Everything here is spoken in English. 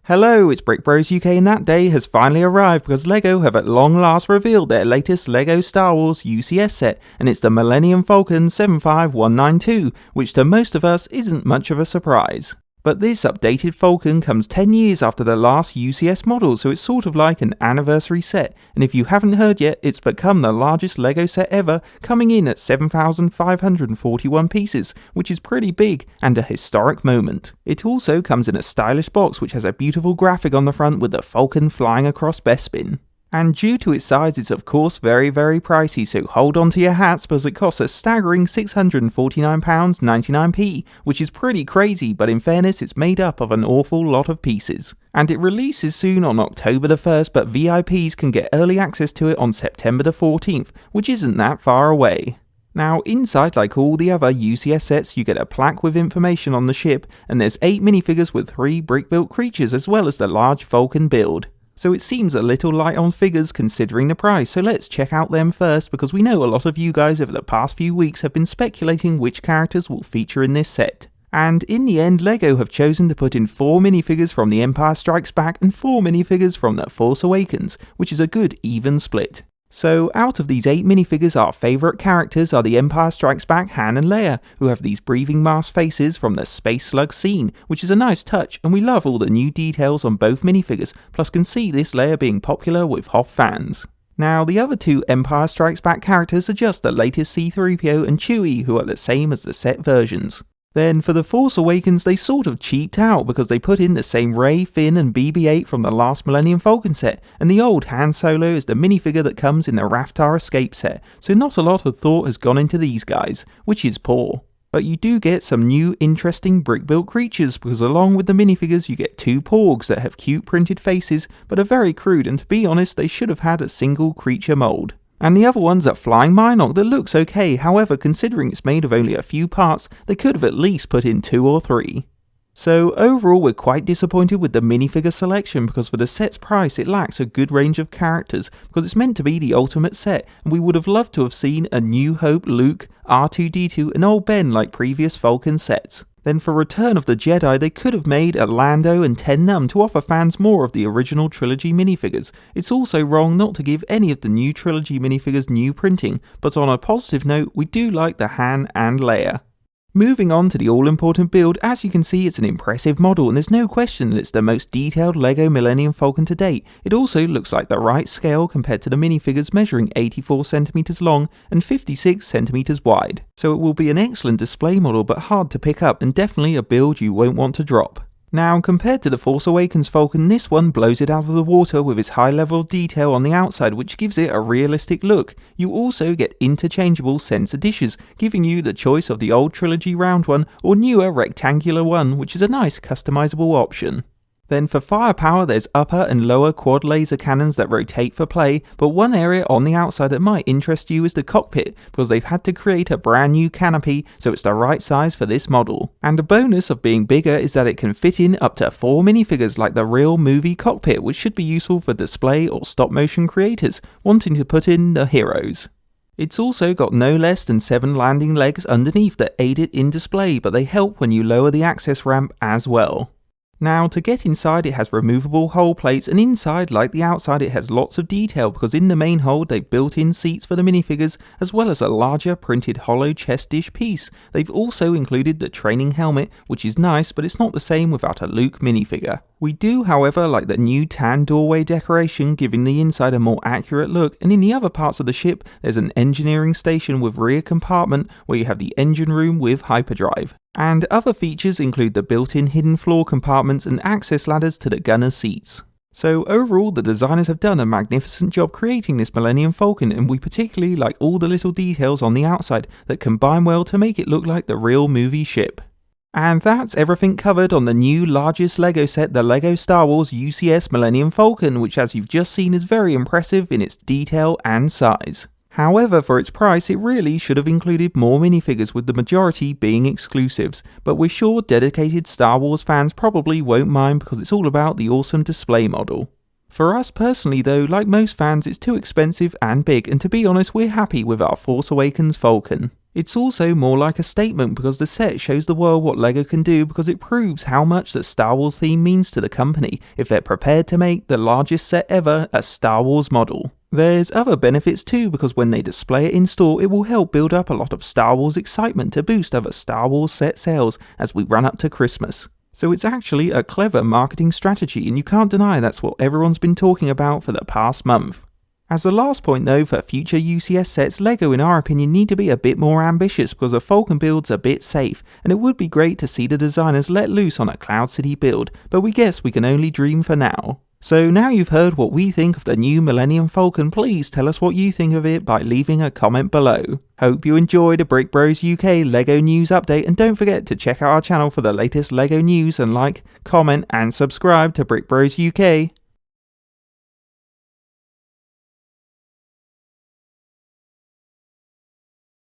Hello, it's Brick Bros UK, and that day has finally arrived because LEGO have at long last revealed their latest LEGO Star Wars UCS set, and it's the Millennium Falcon 75192, which to most of us isn't much of a surprise. But this updated Falcon comes 10 years after the last UCS model, so it's sort of like an anniversary set, and if you haven't heard yet, it's become the largest LEGO set ever, coming in at 7,541 pieces, which is pretty big and a historic moment. It also comes in a stylish box which has a beautiful graphic on the front with the Falcon flying across Bespin. And due to its size, it's of course very pricey, so hold on to your hats because it costs a staggering £649.99, which is pretty crazy, but in fairness it's made up of an awful lot of pieces. And it releases soon on October the 1st, but VIPs can get early access to it on September the 14th, which isn't that far away. Now inside, like all the other UCS sets, you get a plaque with information on the ship, and there's 8 minifigures with 3 brick-built creatures as well as the large Falcon build. So it seems a little light on figures considering the price, so let's check out them first because we know a lot of you guys over the past few weeks have been speculating which characters will feature in this set. And in the end, LEGO have chosen to put in 4 minifigures from The Empire Strikes Back and 4 minifigures from The Force Awakens, which is a good even split. So out of these 8 minifigures, our favourite characters are The Empire Strikes Back Han and Leia, who have these breathing mask faces from the Space Slug scene, which is a nice touch, and we love all the new details on both minifigures, plus can see this Leia being popular with Hoth fans. Now the other 2 Empire Strikes Back characters are just the latest C-3PO and Chewie, who are the same as the set versions. Then for The Force Awakens, they sort of cheaped out because they put in the same Rey, Finn and BB-8 from the last Millennium Falcon set, and the old Han Solo is the minifigure that comes in the Raftar Escape set, so not a lot of thought has gone into these guys, which is poor. But you do get some new interesting brick-built creatures because along with the minifigures you get 2 Porgs that have cute printed faces but are very crude, and to be honest they should have had a single creature mould. And the other one's a flying Mynock that looks okay, however considering it's made of only a few parts, they could have at least put in 2 or 3. So overall we're quite disappointed with the minifigure selection because for the set's price it lacks a good range of characters because it's meant to be the ultimate set, and we would have loved to have seen a New Hope, Luke, R2-D2 and old Ben like previous Falcon sets. Then for Return of the Jedi, they could have made a Lando and 10 Num to offer fans more of the original trilogy minifigures. It's also wrong not to give any of the new trilogy minifigures new printing, but on a positive note, we do like the Han and Leia. Moving on to the all-important build, as you can see it's an impressive model and there's no question that it's the most detailed LEGO Millennium Falcon to date. It also looks like the right scale compared to the minifigures measuring 84cm long and 56cm wide. So it will be an excellent display model but hard to pick up and definitely a build you won't want to drop. Now compared to the Force Awakens Falcon, this one blows it out of the water with its high level of detail on the outside which gives it a realistic look. You also get interchangeable sensor dishes, giving you the choice of the old trilogy round one or newer rectangular one, which is a nice customizable option. Then for firepower there's upper and lower quad laser cannons that rotate for play, but one area on the outside that might interest you is the cockpit because they've had to create a brand new canopy so it's the right size for this model. And a bonus of being bigger is that it can fit in up to 4 minifigures like the real movie cockpit, which should be useful for display or stop motion creators wanting to put in the heroes. It's also got no less than 7 landing legs underneath that aid it in display, but they help when you lower the access ramp as well. Now to get inside it has removable hull plates, and inside like the outside it has lots of detail because in the main hold they've built in seats for the minifigures as well as a larger printed hollow chest dish piece. They've also included the training helmet, which is nice but it's not the same without a Luke minifigure. We do however like the new tan doorway decoration, giving the inside a more accurate look, and in the other parts of the ship there's an engineering station with rear compartment where you have the engine room with hyperdrive. And other features include the built-in hidden floor compartments and access ladders to the gunner's seats. So overall the designers have done a magnificent job creating this Millennium Falcon, and we particularly like all the little details on the outside that combine well to make it look like the real movie ship. And that's everything covered on the new largest LEGO set, the LEGO Star Wars UCS Millennium Falcon, which as you've just seen is very impressive in its detail and size. However, for its price, it really should have included more minifigures, with the majority being exclusives, but we're sure dedicated Star Wars fans probably won't mind because it's all about the awesome display model. For us personally though, like most fans, it's too expensive and big, and to be honest we're happy with our Force Awakens Falcon. It's also more like a statement because the set shows the world what LEGO can do because it proves how much the Star Wars theme means to the company if they're prepared to make the largest set ever a Star Wars model. There's other benefits too because when they display it in store it will help build up a lot of Star Wars excitement to boost other Star Wars set sales as we run up to Christmas. So it's actually a clever marketing strategy and you can't deny that's what everyone's been talking about for the past month. As a last point though, for future UCS sets, LEGO in our opinion need to be a bit more ambitious because a Falcon build's a bit safe, and it would be great to see the designers let loose on a Cloud City build, but we guess we can only dream for now. So now you've heard what we think of the new Millennium Falcon, please tell us what you think of it by leaving a comment below. Hope you enjoyed a Brick Bros UK LEGO news update, and don't forget to check out our channel for the latest LEGO news and like, comment and subscribe to Brick Bros UK.